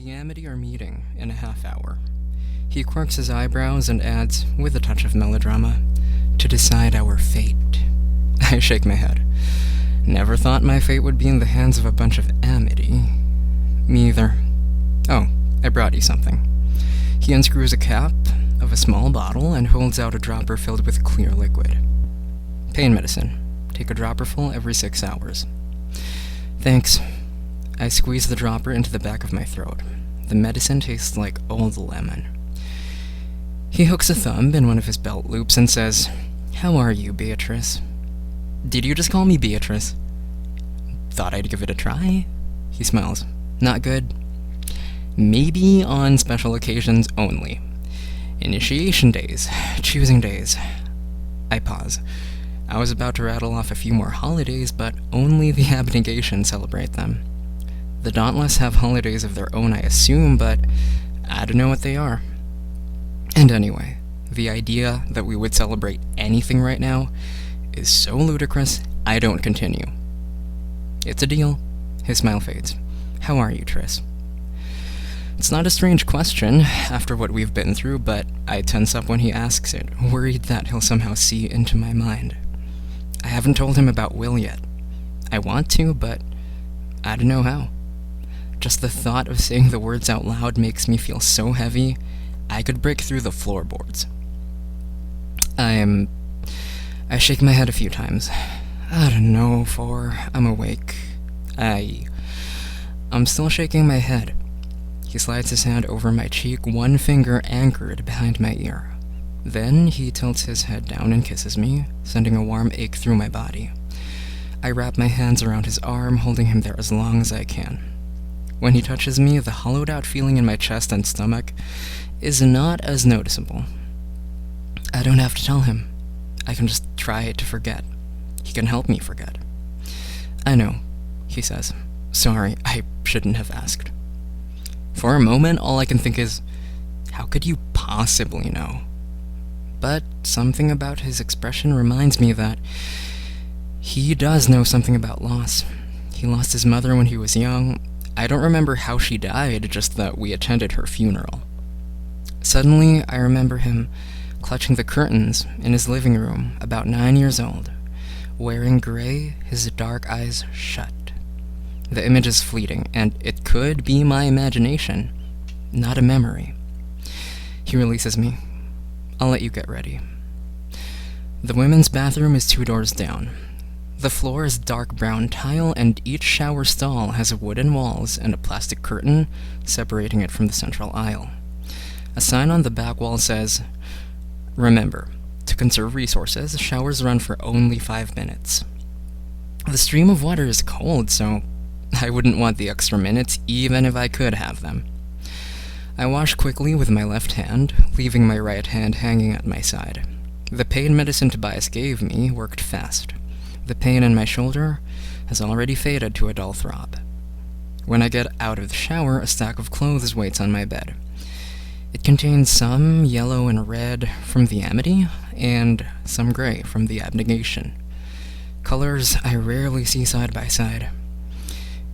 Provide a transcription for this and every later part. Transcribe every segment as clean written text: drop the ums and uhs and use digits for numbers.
The Amity are meeting in a half hour. He quirks his eyebrows and adds, with a touch of melodrama, to decide our fate. I shake my head. Never thought my fate would be in the hands of a bunch of Amity. Me either. Oh, I brought you something. He unscrews a cap of a small bottle and holds out a dropper filled with clear liquid. Pain medicine. Take a dropperful every 6 hours. Thanks. I squeeze the dropper into the back of my throat. The medicine tastes like old lemon. He hooks a thumb in one of his belt loops and says, "How are you, Beatrice?" "Did you just call me Beatrice?" "Thought I'd give it a try." He smiles. "Not good?" "Maybe on special occasions only. Initiation days, choosing days." I pause. I was about to rattle off a few more holidays, but only the abnegation celebrate them. The Dauntless have holidays of their own, I assume, but I don't know what they are. And anyway, the idea that we would celebrate anything right now is so ludicrous, I don't continue. "It's a deal." His smile fades. "How are you, Tris?" It's not a strange question, after what we've been through, but I tense up when he asks it, worried that he'll somehow see into my mind. I haven't told him about Will yet. I want to, but I don't know how. Just the thought of saying the words out loud makes me feel so heavy, I could break through the floorboards. I shake my head a few times. I don't know, I'm awake. I'm still shaking my head. He slides his hand over my cheek, one finger anchored behind my ear. Then he tilts his head down and kisses me, sending a warm ache through my body. I wrap my hands around his arm, holding him there as long as I can. When he touches me, the hollowed-out feeling in my chest and stomach is not as noticeable. I don't have to tell him. I can just try to forget. He can help me forget. "I know," he says. "Sorry, I shouldn't have asked." For a moment, all I can think is, how could you possibly know? But something about his expression reminds me that he does know something about loss. He lost his mother when he was young. I don't remember how she died, just that we attended her funeral. Suddenly, I remember him clutching the curtains in his living room, about 9 years old, wearing gray, his dark eyes shut. The image is fleeting, and it could be my imagination, not a memory. He releases me. "I'll let you get ready." The women's bathroom is 2 doors down. The floor is dark brown tile, and each shower stall has wooden walls and a plastic curtain separating it from the central aisle. A sign on the back wall says, "Remember, to conserve resources, showers run for only 5 minutes." The stream of water is cold, so I wouldn't want the extra minutes even if I could have them. I wash quickly with my left hand, leaving my right hand hanging at my side. The pain medicine Tobias gave me worked fast. The pain in my shoulder has already faded to a dull throb. When I get out of the shower, a stack of clothes waits on my bed. It contains some yellow and red from the Amity, and some gray from the abnegation. Colors I rarely see side by side.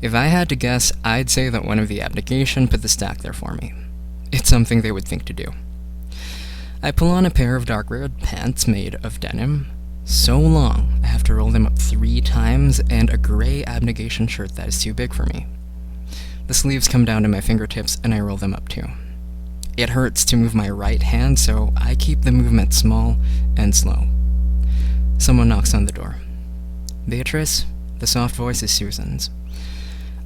If I had to guess, I'd say that one of the abnegation put the stack there for me. It's something they would think to do. I pull on a pair of dark red pants made of denim, so long I have to roll them up 3 times, and a gray abnegation shirt that is too big for me. The sleeves come down to my fingertips, and I roll them up too. It hurts to move my right hand, so I keep the movement small and slow. Someone knocks on the door. "Beatrice?" The soft voice is Susan's.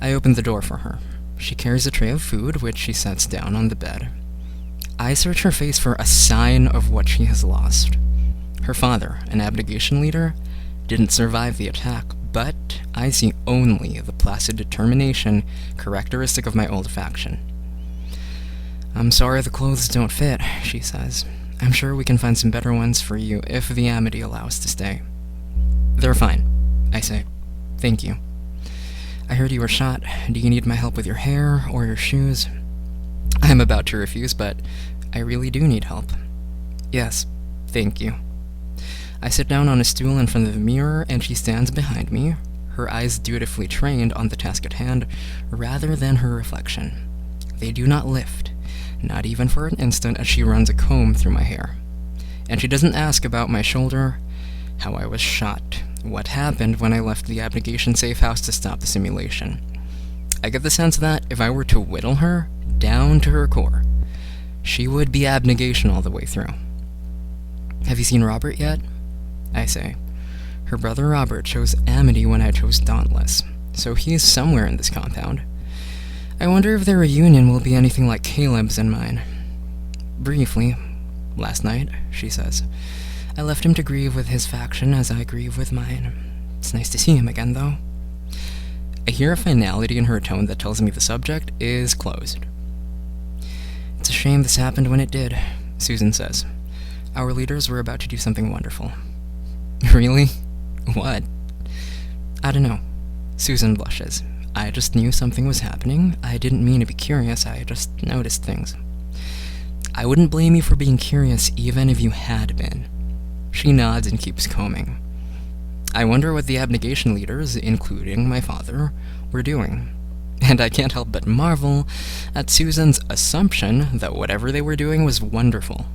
I open the door for her. She carries a tray of food, which she sets down on the bed. I search her face for a sign of what she has lost. Her father, an abnegation leader, didn't survive the attack, but I see only the placid determination characteristic of my old faction. "I'm sorry the clothes don't fit," she says. "I'm sure we can find some better ones for you if the Amity allow us to stay." "They're fine," I say. "Thank you." "I heard you were shot. Do you need my help with your hair or your shoes?" I'm about to refuse, but I really do need help. "Yes, thank you." I sit down on a stool in front of the mirror, and she stands behind me, her eyes dutifully trained on the task at hand, rather than her reflection. They do not lift, not even for an instant, as she runs a comb through my hair. And she doesn't ask about my shoulder, how I was shot, what happened when I left the abnegation safe house to stop the simulation. I get the sense that if I were to whittle her down to her core, she would be abnegation all the way through. Have you seen Robert yet? I say. Her brother Robert chose Amity when I chose Dauntless, so he's somewhere in this compound. I wonder if their reunion will be anything like Caleb's and mine. Briefly, last night, she says. I left him to grieve with his faction as I grieve with mine. It's nice to see him again, though. I hear a finality in her tone that tells me the subject is closed. It's a shame this happened when it did, Susan says. Our leaders were about to do something wonderful. Really? What? I don't know. Susan blushes. I just knew something was happening. I didn't mean to be curious, I just noticed things. I wouldn't blame you for being curious even if you had been. She nods and keeps combing. I wonder what the abnegation leaders, including my father, were doing. And I can't help but marvel at Susan's assumption that whatever they were doing was wonderful.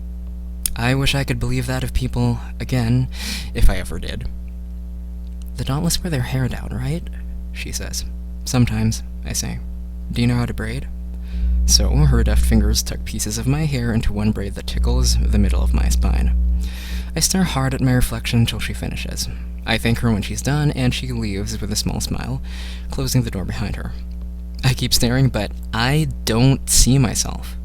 I wish I could believe that of people, again, if I ever did. The Dauntless wear their hair down, right? She says. Sometimes, I say. Do you know how to braid? So, her deft fingers tuck pieces of my hair into one braid that tickles the middle of my spine. I stare hard at my reflection until she finishes. I thank her when she's done, and she leaves with a small smile, closing the door behind her. I keep staring, but I don't see myself.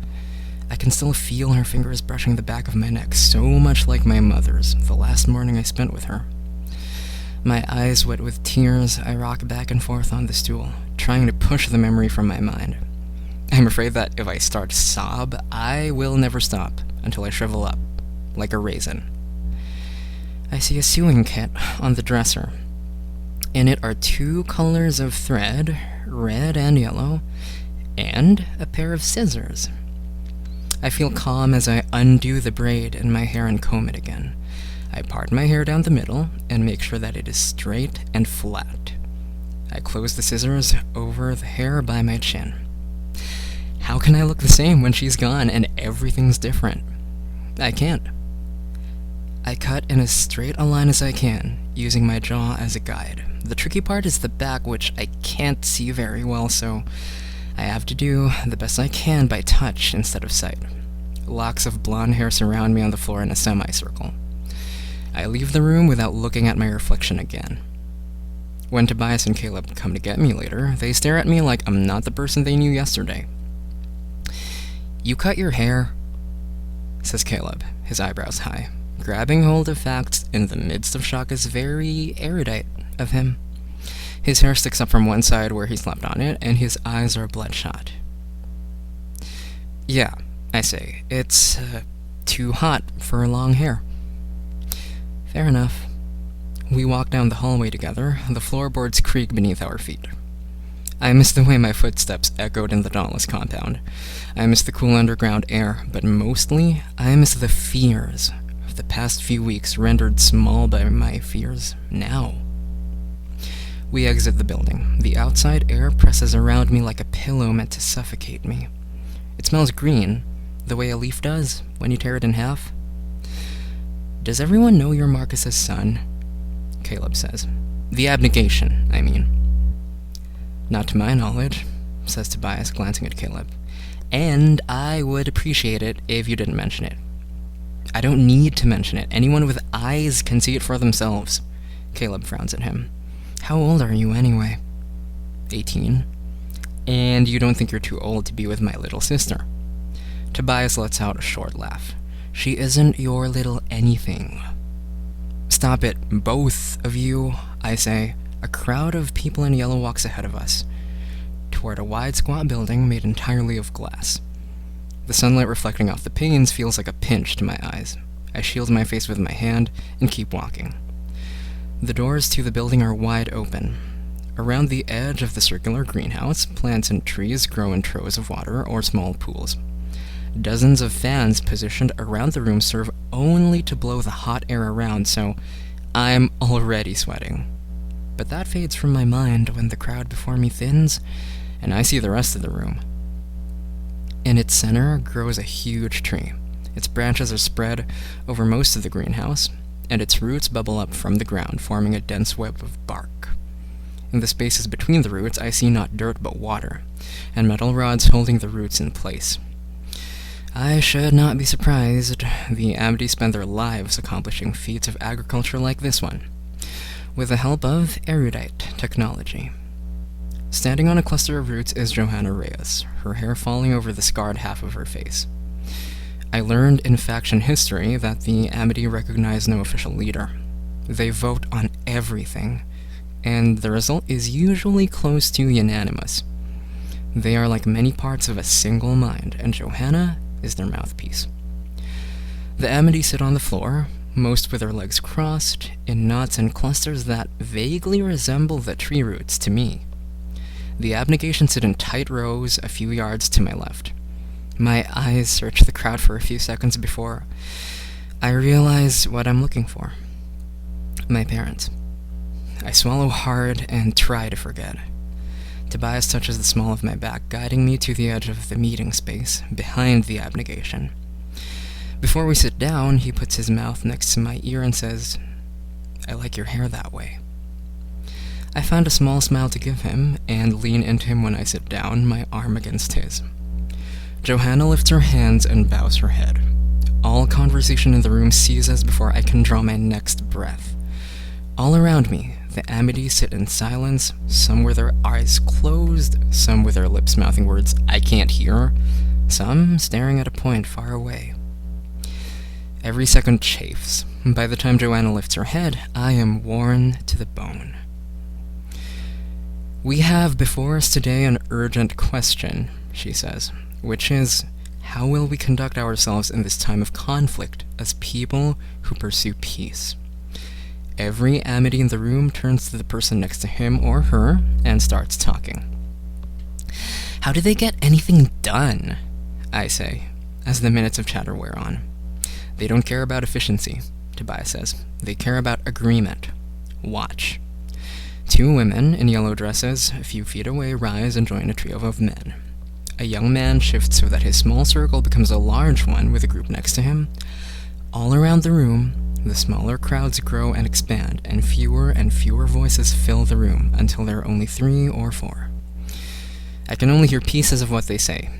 I can still feel her fingers brushing the back of my neck, so much like my mother's, the last morning I spent with her. My eyes wet with tears, I rock back and forth on the stool, trying to push the memory from my mind. I'm afraid that if I start to sob, I will never stop until I shrivel up, like a raisin. I see a sewing kit on the dresser. In it are 2 colors of thread, red and yellow, and a pair of scissors. I feel calm as I undo the braid in my hair and comb it again. I part my hair down the middle and make sure that it is straight and flat. I close the scissors over the hair by my chin. How can I look the same when she's gone and everything's different? I can't. I cut in as straight a line as I can, using my jaw as a guide. The tricky part is the back, which I can't see very well, so I have to do the best I can by touch instead of sight. Locks of blonde hair surround me on the floor in a semicircle. I leave the room without looking at my reflection again. When Tobias and Caleb come to get me later, they stare at me like I'm not the person they knew yesterday. You cut your hair, says Caleb, his eyebrows high. Grabbing hold of facts in the midst of shock is very erudite of him. His hair sticks up from one side where he slept on it, and his eyes are bloodshot. Yeah, I say, it's too hot for long hair. Fair enough. We walk down the hallway together, the floorboards creak beneath our feet. I miss the way my footsteps echoed in the Dauntless compound. I miss the cool underground air, but mostly, I miss the fears of the past few weeks rendered small by my fears now. We exit the building. The outside air presses around me like a pillow meant to suffocate me. It smells green, the way a leaf does when you tear it in half. Does everyone know you're Marcus's son? Caleb says. The abnegation, I mean. Not to my knowledge, says Tobias, glancing at Caleb. And I would appreciate it if you didn't mention it. I don't need to mention it. Anyone with eyes can see it for themselves. Caleb frowns at him. How old are you anyway? 18. And you don't think you're too old to be with my little sister. Tobias lets out a short laugh. She isn't your little anything. Stop it, both of you, I say. A crowd of people in yellow walks ahead of us, toward a wide, squat building made entirely of glass. The sunlight reflecting off the panes feels like a pinch to my eyes. I shield my face with my hand and keep walking. The doors to the building are wide open. Around the edge of the circular greenhouse, plants and trees grow in troves of water or small pools. Dozens of fans positioned around the room serve only to blow the hot air around, so I'm already sweating. But that fades from my mind when the crowd before me thins, and I see the rest of the room. In its center grows a huge tree. Its branches are spread over most of the greenhouse, and its roots bubble up from the ground, forming a dense web of bark. In the spaces between the roots, I see not dirt but water, and metal rods holding the roots in place. I should not be surprised the Amity spend their lives accomplishing feats of agriculture like this one, with the help of erudite technology. Standing on a cluster of roots is Johanna Reyes, her hair falling over the scarred half of her face. I learned in faction history that the Amity recognize no official leader. They vote on everything, and the result is usually close to unanimous. They are like many parts of a single mind, and Johanna is their mouthpiece. The Amity sit on the floor, most with their legs crossed, in knots and clusters that vaguely resemble the tree roots to me. The abnegation sit in tight rows a few yards to my left. My eyes search the crowd for a few seconds before I realize what I'm looking for. My parents. I swallow hard and try to forget. Tobias touches the small of my back, guiding me to the edge of the meeting space, behind the abnegation. Before we sit down, he puts his mouth next to my ear and says, "I like your hair that way." I find a small smile to give him, and lean into him when I sit down, my arm against his. Johanna lifts her hands and bows her head. All conversation in the room ceases before I can draw my next breath. All around me, the Amity sit in silence, some with their eyes closed, some with their lips mouthing words I can't hear, some staring at a point far away. Every second chafes. By the time Johanna lifts her head, I am worn to the bone. "We have before us today an urgent question," she says, which is, how will we conduct ourselves in this time of conflict as people who pursue peace? Every Amity in the room turns to the person next to him or her and starts talking. "How do they get anything done?" I say, as the minutes of chatter wear on. "They don't care about efficiency," Tobias says. "They care about agreement. Watch." Two women in yellow dresses, a few feet away, rise and join a trio of men. A young man shifts so that his small circle becomes a large one with a group next to him. All around the room, the smaller crowds grow and expand, and fewer voices fill the room until there are only 3 or 4. I can only hear pieces of what they say.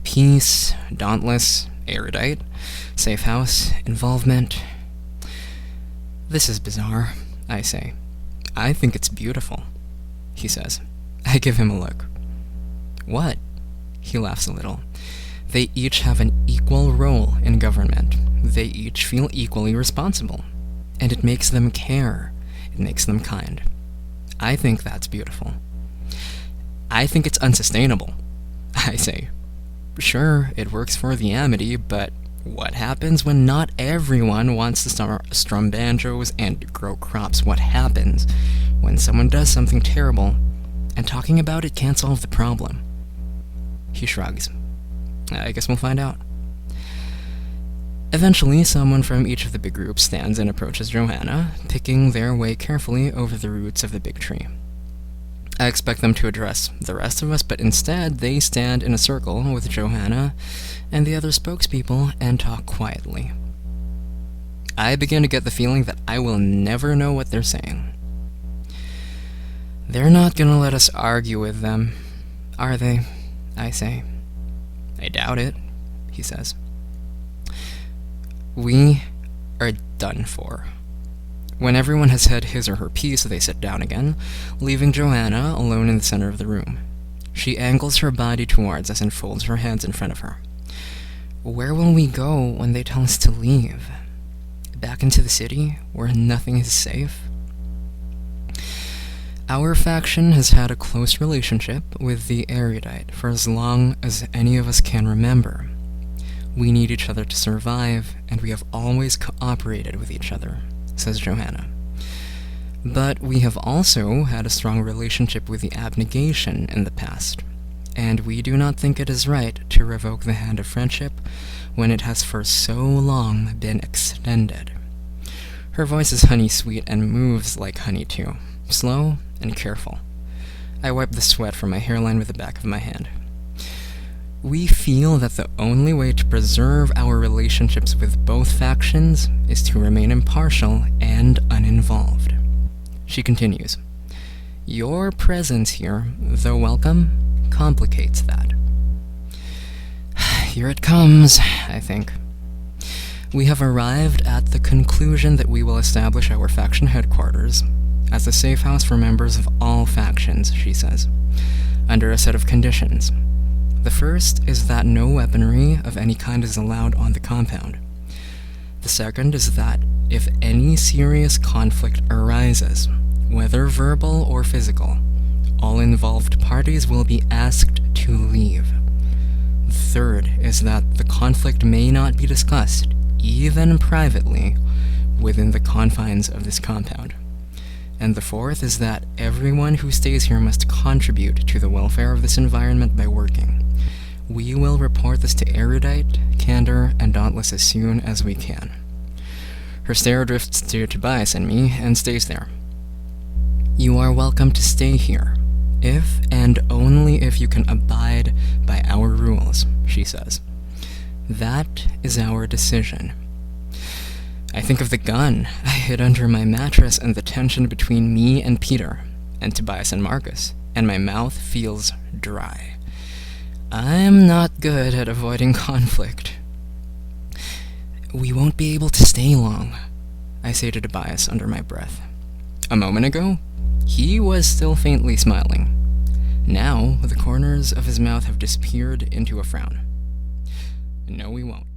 Peace, dauntless, erudite, safe house, involvement. "This is bizarre," I say. "I think it's beautiful," he says. I give him a look. "What?" He laughs a little. "They each have an equal role in government. They each feel equally responsible. And it makes them care. It makes them kind. I think that's beautiful." "I think it's unsustainable," I say. "Sure, it works for the Amity, but what happens when not everyone wants to strum banjos and grow crops? What happens when someone does something terrible, and talking about it can't solve the problem?" He shrugs. "I guess we'll find out." Eventually, someone from each of the big groups stands and approaches Johanna, picking their way carefully over the roots of the big tree. I expect them to address the rest of us, but instead they stand in a circle with Johanna and the other spokespeople and talk quietly. I begin to get the feeling that I will never know what they're saying. "They're not gonna let us argue with them, are they?" I say. "I doubt it," he says. We are done for. When everyone has said his or her piece, they sit down again, leaving Johanna alone in the center of the room. She angles her body towards us and folds her hands in front of her. "Where will we go when they tell us to leave? Back into the city, where nothing is safe?" Our faction has had a close relationship with the erudite for as long as any of us can remember. We need each other to survive, and we have always cooperated with each other, says Johanna. But we have also had a strong relationship with the abnegation in the past, and we do not think it is right to revoke the hand of friendship when it has for so long been extended. Her voice is honey-sweet and moves like honey too, slow and careful. I wipe the sweat from my hairline with the back of my hand. We feel that the only way to preserve our relationships with both factions is to remain impartial and uninvolved. She continues, your presence here, though welcome, complicates that. Here it comes, I think. We have arrived at the conclusion that we will establish our faction headquarters as a safe house for members of all factions, she says, under a set of conditions. The first is that no weaponry of any kind is allowed on the compound. The second is that if any serious conflict arises, whether verbal or physical, all involved parties will be asked to leave. The third is that the conflict may not be discussed, even privately, within the confines of this compound. And the fourth is that everyone who stays here must contribute to the welfare of this environment by working. We will report this to Erudite, Candor, and Dauntless as soon as we can. Her stare drifts to Tobias and me, and stays there. You are welcome to stay here, if and only if you can abide by our rules, she says. That is our decision. I think of the gun I hid under my mattress and the tension between me and Peter, and Tobias and Marcus, and my mouth feels dry. I'm not good at avoiding conflict. We won't be able to stay long, I say to Tobias under my breath. A moment ago, he was still faintly smiling. Now, the corners of his mouth have disappeared into a frown. No, we won't.